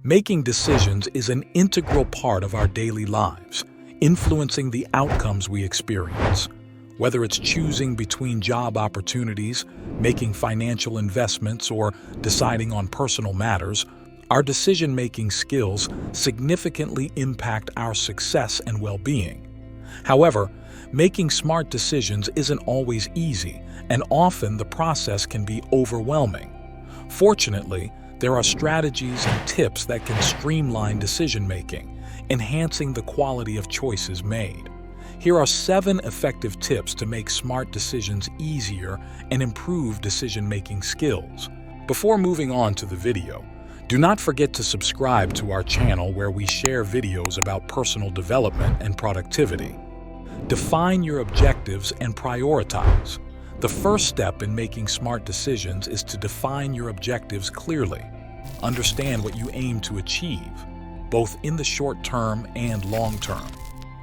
Making decisions is an integral part of our daily lives, influencing the outcomes we experience. Whether it's choosing between job opportunities, making financial investments, or deciding on personal matters, our decision-making skills significantly impact our success and well-being. However, making smart decisions isn't always easy, and often the process can be overwhelming. Fortunately, there are strategies and tips that can streamline decision-making, enhancing the quality of choices made. Here are 7 effective tips to make smart decisions easier and improve decision-making skills. Before moving on to the video, do not forget to subscribe to our channel where we share videos about personal development and productivity. Define your objectives and prioritize. The first step in making smart decisions is to define your objectives clearly. Understand what you aim to achieve, both in the short term and long term.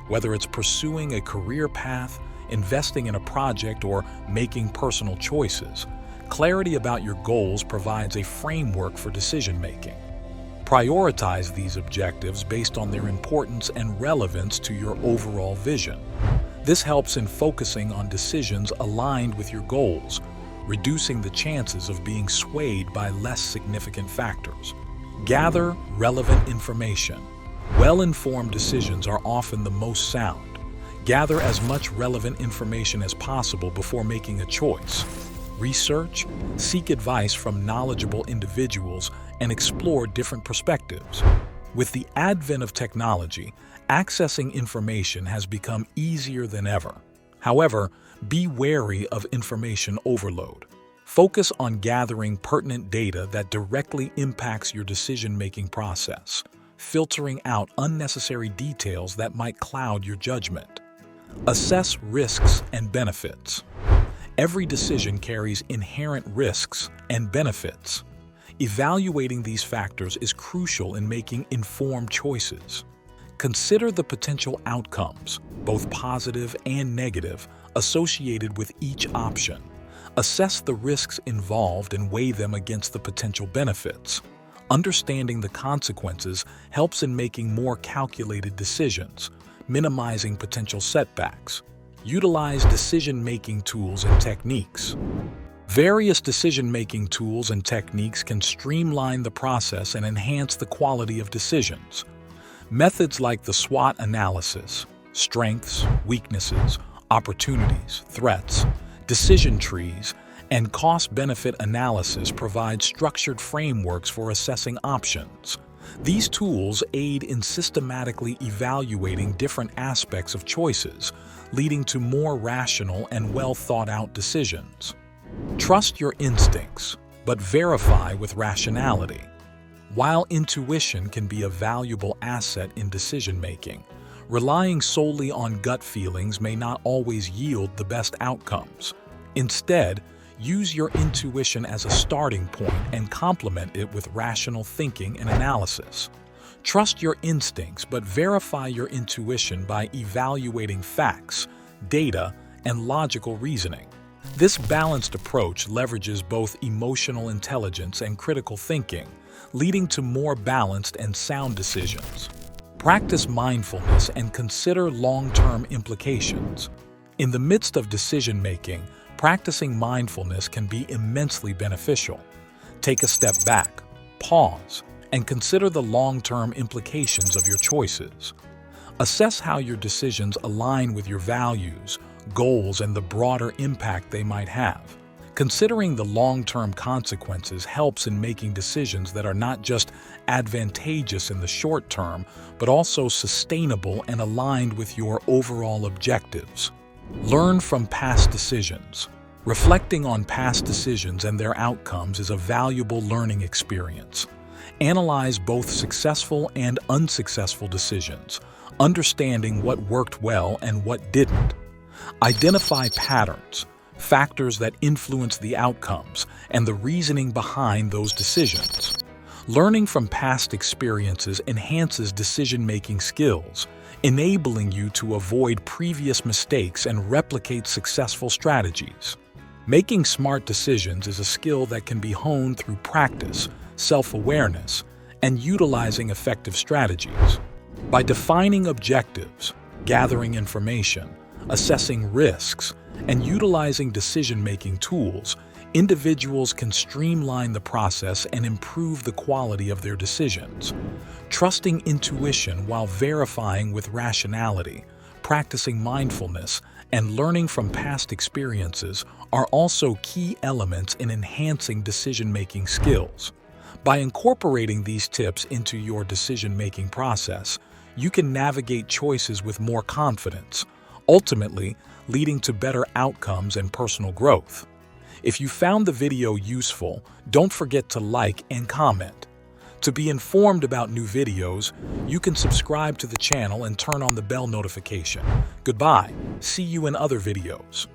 Whether it's pursuing a career path, investing in a project, or making personal choices, clarity about your goals provides a framework for decision-making. Prioritize these objectives based on their importance and relevance to your overall vision. This helps in focusing on decisions aligned with your goals, reducing the chances of being swayed by less significant factors. Gather relevant information. Well-informed decisions are often the most sound. Gather as much relevant information as possible before making a choice. Research, seek advice from knowledgeable individuals, and explore different perspectives. With the advent of technology, accessing information has become easier than ever. However, be wary of information overload. Focus on gathering pertinent data that directly impacts your decision-making process, filtering out unnecessary details that might cloud your judgment. Assess risks and benefits. Every decision carries inherent risks and benefits. Evaluating these factors is crucial in making informed choices. Consider the potential outcomes, both positive and negative, associated with each option. Assess the risks involved and weigh them against the potential benefits. Understanding the consequences helps in making more calculated decisions, minimizing potential setbacks. Utilize decision-making tools and techniques. Various decision-making tools and techniques can streamline the process and enhance the quality of decisions. Methods like the SWOT analysis, strengths, weaknesses, opportunities, threats, decision trees, and cost-benefit analysis provide structured frameworks for assessing options. These tools aid in systematically evaluating different aspects of choices, leading to more rational and well-thought-out decisions. Trust your instincts, but verify with rationality. While intuition can be a valuable asset in decision-making, relying solely on gut feelings may not always yield the best outcomes. Instead, use your intuition as a starting point and complement it with rational thinking and analysis. Trust your instincts, but verify your intuition by evaluating facts, data, and logical reasoning. This balanced approach leverages both emotional intelligence and critical thinking, leading to more balanced and sound decisions. Practice mindfulness and consider long-term implications. In the midst of decision-making, practicing mindfulness can be immensely beneficial. Take a step back, pause, and consider the long-term implications of your choices. Assess how your decisions align with your values, goals, and the broader impact they might have. Considering the long-term consequences helps in making decisions that are not just advantageous in the short term, but also sustainable and aligned with your overall objectives. Learn from past decisions. Reflecting on past decisions and their outcomes is a valuable learning experience. Analyze both successful and unsuccessful decisions, understanding what worked well and what didn't. Identify patterns, factors that influence the outcomes, and the reasoning behind those decisions. Learning from past experiences enhances decision-making skills, enabling you to avoid previous mistakes and replicate successful strategies. Making smart decisions is a skill that can be honed through practice, self-awareness, and utilizing effective strategies. By defining objectives, gathering information, assessing risks, and utilizing decision-making tools, individuals can streamline the process and improve the quality of their decisions. Trusting intuition while verifying with rationality, practicing mindfulness, and learning from past experiences are also key elements in enhancing decision-making skills. By incorporating these tips into your decision-making process, you can navigate choices with more confidence, ultimately leading to better outcomes and personal growth. If you found the video useful, don't forget to like and comment. To be informed about new videos, you can subscribe to the channel and turn on the bell notification. Goodbye. See you in other videos.